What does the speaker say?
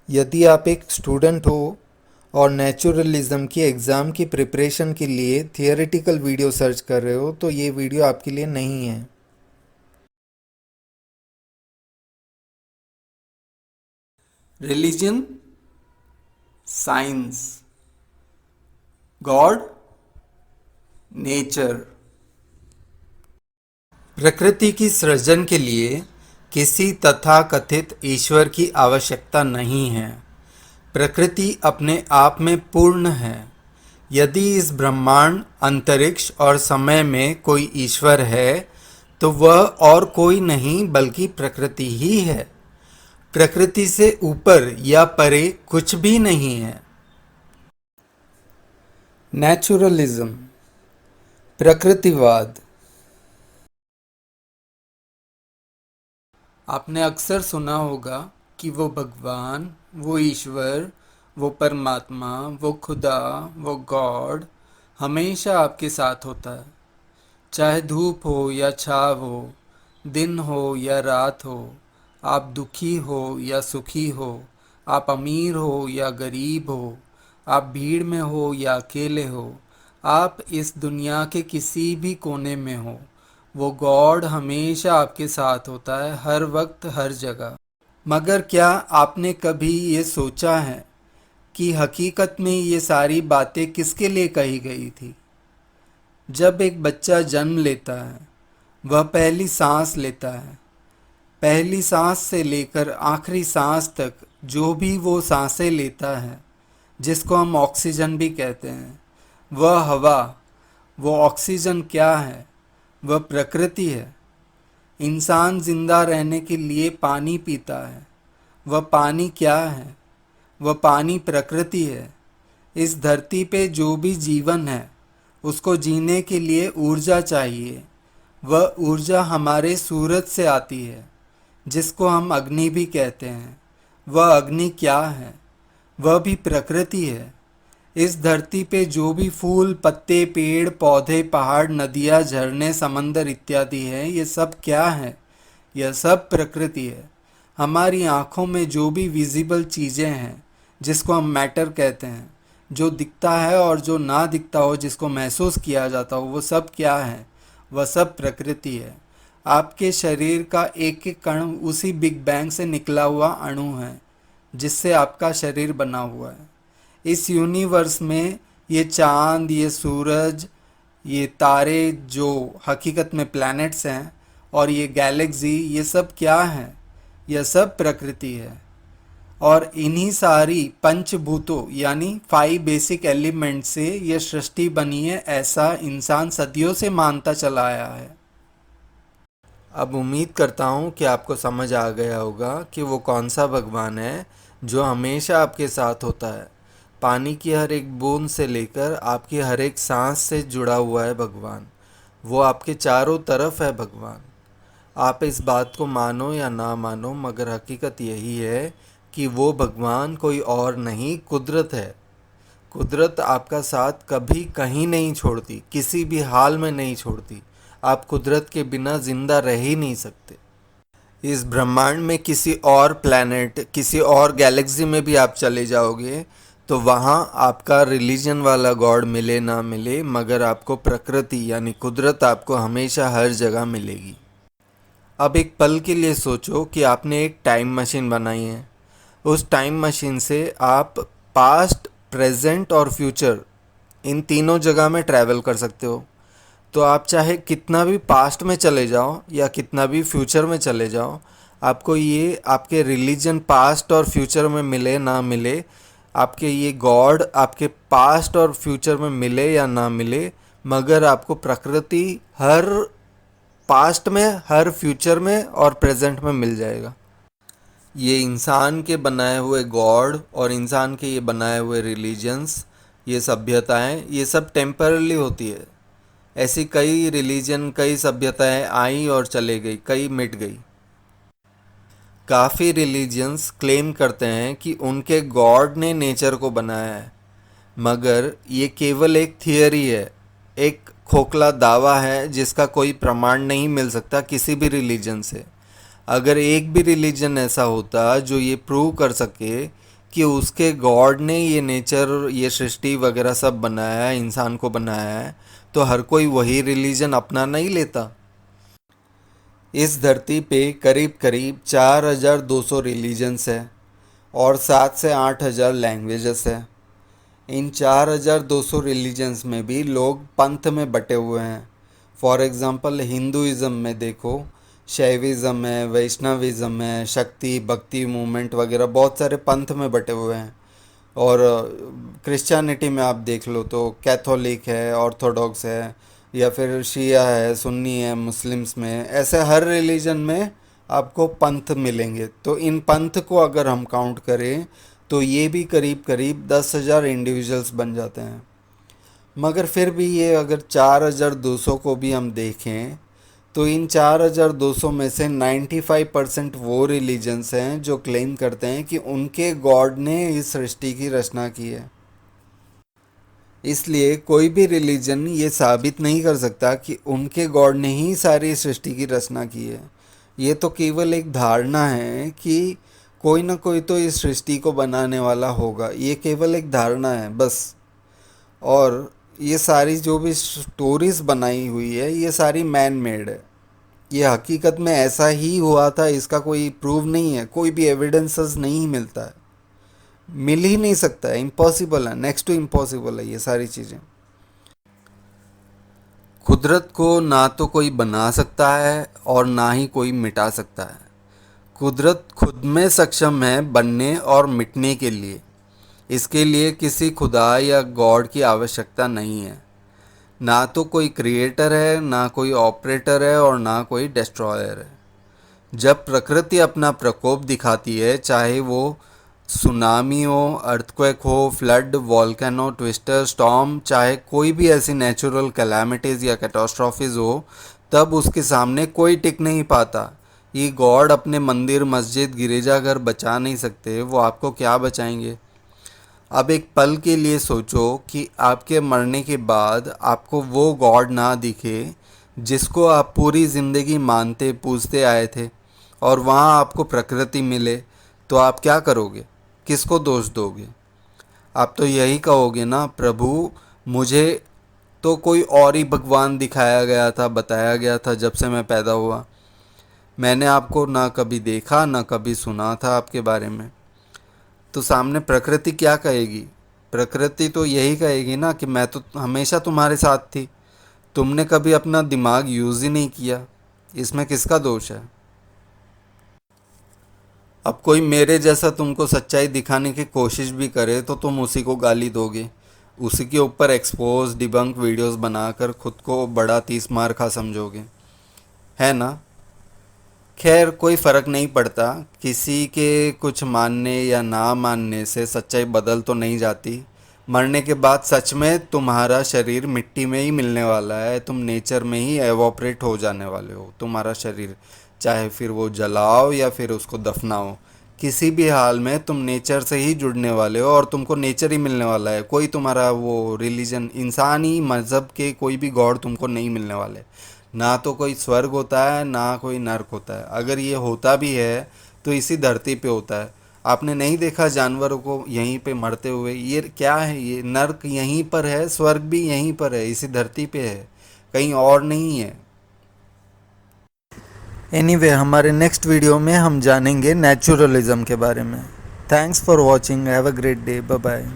यदि आप एक स्टूडेंट हो और नेचुरलिज्म की एग्ज़ाम की प्रिपरेशन के लिए थियोरेटिकल वीडियो सर्च कर रहे हो तो ये वीडियो आपके लिए नहीं है। Religion, science, God, nature. प्रकृति की सृजन के लिए किसी तथाकथित ईश्वर की आवश्यकता नहीं है। प्रकृति अपने आप में पूर्ण है। यदि इस ब्रह्मांड, अंतरिक्ष और समय में कोई ईश्वर है तो वह और कोई नहीं बल्कि प्रकृति ही है। प्रकृति से ऊपर या परे कुछ भी नहीं है। नेचुरलिज्म, प्रकृतिवाद। आपने अक्सर सुना होगा कि वो भगवान, वो ईश्वर, वो परमात्मा, वो खुदा, वो गॉड हमेशा आपके साथ होता है। चाहे धूप हो या छाव हो, दिन हो या रात हो, आप दुखी हो या सुखी हो, आप अमीर हो या गरीब हो, आप भीड़ में हो या अकेले हो, आप इस दुनिया के किसी भी कोने में हो, वो गॉड हमेशा आपके साथ होता है, हर वक्त हर जगह। मगर क्या आपने कभी ये सोचा है कि हकीकत में ये सारी बातें किसके लिए कही गई थी? जब एक बच्चा जन्म लेता है, वह पहली सांस लेता है। पहली सांस से लेकर आखिरी सांस तक जो भी वो सांसें लेता है, जिसको हम ऑक्सीजन भी कहते हैं, वह हवा, वो ऑक्सीजन क्या है? वह प्रकृति है। इंसान जिंदा रहने के लिए पानी पीता है। वह पानी क्या है? वह पानी प्रकृति है। इस धरती पे जो भी जीवन है उसको जीने के लिए ऊर्जा चाहिए। वह ऊर्जा हमारे सूरज से आती है, जिसको हम अग्नि भी कहते हैं। वह अग्नि क्या है? वह भी प्रकृति है। इस धरती पे जो भी फूल, पत्ते, पेड़, पौधे, पहाड़, नदियाँ, झरने, समंदर इत्यादि हैं, ये सब क्या है? यह सब प्रकृति है। हमारी आँखों में जो भी विजिबल चीज़ें हैं, जिसको हम मैटर कहते हैं, जो दिखता है और जो ना दिखता हो, जिसको महसूस किया जाता हो, वो सब क्या है? वह सब प्रकृति है। आपके शरीर का एक एक कण उसी बिग बैंग से निकला हुआ अणु है, जिससे आपका शरीर बना हुआ है। इस यूनिवर्स में ये चांद, ये सूरज, ये तारे जो हकीकत में प्लैनेट्स हैं, और ये गैलेक्सी, ये सब क्या है? यह सब प्रकृति है। और इन्हीं सारी पंचभूतों यानी 5 बेसिक एलिमेंट से यह सृष्टि बनी है, ऐसा इंसान सदियों से मानता चला आया है। अब उम्मीद करता हूँ कि आपको समझ आ गया होगा कि वो कौन सा भगवान है जो हमेशा आपके साथ होता है। पानी की हर एक बूंद से लेकर आपकी हर एक सांस से जुड़ा हुआ है भगवान। वो आपके चारों तरफ है भगवान। आप इस बात को मानो या ना मानो, मगर हकीकत यही है कि वो भगवान कोई और नहीं, कुदरत है। कुदरत आपका साथ कभी कहीं नहीं छोड़ती, किसी भी हाल में नहीं छोड़ती। आप कुदरत के बिना जिंदा रह ही नहीं सकते। इस ब्रह्मांड में किसी और प्लैनेट, किसी और गैलेक्सी में भी आप चले जाओगे तो वहाँ आपका रिलीजन वाला गॉड मिले ना मिले, मगर आपको प्रकृति यानी कुदरत आपको हमेशा हर जगह मिलेगी। अब एक पल के लिए सोचो कि आपने एक टाइम मशीन बनाई है। उस टाइम मशीन से आप पास्ट, प्रेजेंट और फ्यूचर इन तीनों जगह में ट्रैवल कर सकते हो। तो आप चाहे कितना भी पास्ट में चले जाओ या कितना भी फ्यूचर में चले जाओ, आपको ये आपके रिलीजन पास्ट और फ्यूचर में मिले ना मिले, आपके ये गॉड आपके पास्ट और फ्यूचर में मिले या ना मिले, मगर आपको प्रकृति हर पास्ट में, हर फ्यूचर में और प्रेजेंट में मिल जाएगा। ये इंसान के बनाए हुए गॉड और इंसान के ये बनाए हुए रिलीजन्स, ये सभ्यताएं, ये सब टेम्परली होती है। ऐसी कई रिलीजन, कई सभ्यताएं आई और चले गई, कई मिट गई। काफ़ी रिलीजन्स क्लेम करते हैं कि उनके गॉड ने नेचर को बनाया है, मगर ये केवल एक थियरी है, एक खोखला दावा है जिसका कोई प्रमाण नहीं मिल सकता किसी भी रिलीजन से। अगर एक भी रिलीजन ऐसा होता जो ये प्रूव कर सके कि उसके गॉड ने ये नेचर, ये सृष्टि वगैरह सब बनाया है, इंसान को बनाया है, तो हर कोई वही रिलीजन अपना नहीं लेता। इस धरती पे करीब करीब 4200 रिलीजन्स है और 7 से 8000 लैंग्वेजेस है। इन 4200 रिलीजन्स में भी लोग पंथ में बटे हुए हैं। फॉर एग्ज़ाम्पल हिंदुइज़्म में देखो, शैविज़्म है, वैष्णविज़्म है, शक्ति भक्ति मूवमेंट वगैरह बहुत सारे पंथ में बटे हुए हैं। और क्रिश्चियनिटी में आप देख लो तो कैथोलिक है, ऑर्थोडॉक्स है, या फिर शिया है, सुन्नी है, मुस्लिम्स में, ऐसे हर रिलीजन में आपको पंथ मिलेंगे। तो इन पंथ को अगर हम काउंट करें तो ये भी करीब करीब 10,000 इंडिविजुअल्स बन जाते हैं। मगर फिर भी ये अगर 4,200 को भी हम देखें तो इन 4,200 में से 95% वो रिलीजन्स हैं जो क्लेम करते हैं कि उनके गॉड ने इस सृष्टि की रचना की है। इसलिए कोई भी रिलीजन ये साबित नहीं कर सकता कि उनके गॉड ने ही सारी सृष्टि की रचना की है। ये तो केवल एक धारणा है कि कोई ना कोई तो इस सृष्टि को बनाने वाला होगा। ये केवल एक धारणा है बस। और ये सारी जो भी स्टोरीज बनाई हुई है ये सारी मैन मेड है। ये हकीकत में ऐसा ही हुआ था इसका कोई प्रूव नहीं है, कोई भी एविडेंसेस नहीं मिलता है, मिल ही नहीं सकता है, इम्पॉसिबल है, नेक्स्ट टू इम्पॉसिबल है ये सारी चीज़ें। कुदरत को ना तो कोई बना सकता है और ना ही कोई मिटा सकता है। कुदरत खुद में सक्षम है बनने और मिटने के लिए। इसके लिए किसी खुदा या गॉड की आवश्यकता नहीं है। ना तो कोई क्रिएटर है, ना कोई ऑपरेटर है और ना कोई डिस्ट्रॉयर है। जब प्रकृति अपना प्रकोप दिखाती है, चाहे वो सुनामी हो, अर्थक्वेक हो, फ्लड, वॉल्केनो, ट्विस्टर, स्टॉर्म, चाहे कोई भी ऐसी नेचुरल कैलामिटीज़ या कैटास्ट्रॉफीज़ हो, तब उसके सामने कोई टिक नहीं पाता। ये गॉड अपने मंदिर, मस्जिद, गिरजाघर बचा नहीं सकते, वो आपको क्या बचाएंगे। अब एक पल के लिए सोचो कि आपके मरने के बाद आपको वो गॉड ना दिखे जिसको आप पूरी ज़िंदगी मानते पूजते आए थे, और वहाँ आपको प्रकृति मिले, तो आप क्या करोगे, किसको दोष दोगे। आप तो यही कहोगे ना, प्रभु मुझे तो कोई और ही भगवान दिखाया गया था, बताया गया था जब से मैं पैदा हुआ। मैंने आपको ना कभी देखा ना कभी सुना था आपके बारे में। तो सामने प्रकृति क्या कहेगी। प्रकृति तो यही कहेगी ना कि मैं तो हमेशा तुम्हारे साथ थी, तुमने कभी अपना दिमाग यूज़ ही नहीं किया, इसमें किसका दोष है। अब कोई मेरे जैसा तुमको सच्चाई दिखाने की कोशिश भी करे तो तुम उसी को गाली दोगे, उसी के ऊपर एक्सपोज डिबंक वीडियोस बनाकर खुद को बड़ा 30 मार खा समझोगे, है ना। खैर कोई फ़र्क नहीं पड़ता, किसी के कुछ मानने या ना मानने से सच्चाई बदल तो नहीं जाती। मरने के बाद सच में तुम्हारा शरीर मिट्टी में ही मिलने वाला है, तुम नेचर में ही एवोपरेट हो जाने वाले हो। तुम्हारा शरीर चाहे फिर वो जलाओ या फिर उसको दफनाओ, किसी भी हाल में तुम नेचर से ही जुड़ने वाले हो और तुमको नेचर ही मिलने वाला है। कोई तुम्हारा वो रिलीजन, इंसानी मज़हब के कोई भी गॉड तुमको नहीं मिलने वाले। ना तो कोई स्वर्ग होता है ना कोई नर्क होता है। अगर ये होता भी है तो इसी धरती पे होता है। आपने नहीं देखा जानवरों को यहीं पे मरते हुए। ये क्या है, ये नर्क यहीं पर है, स्वर्ग भी यहीं पर है, इसी धरती पे है, कहीं और नहीं है। एनीवे हमारे नेक्स्ट वीडियो में हम जानेंगे नेचुरलिज्म के बारे में। Thanks for watching, have a great day, bye bye.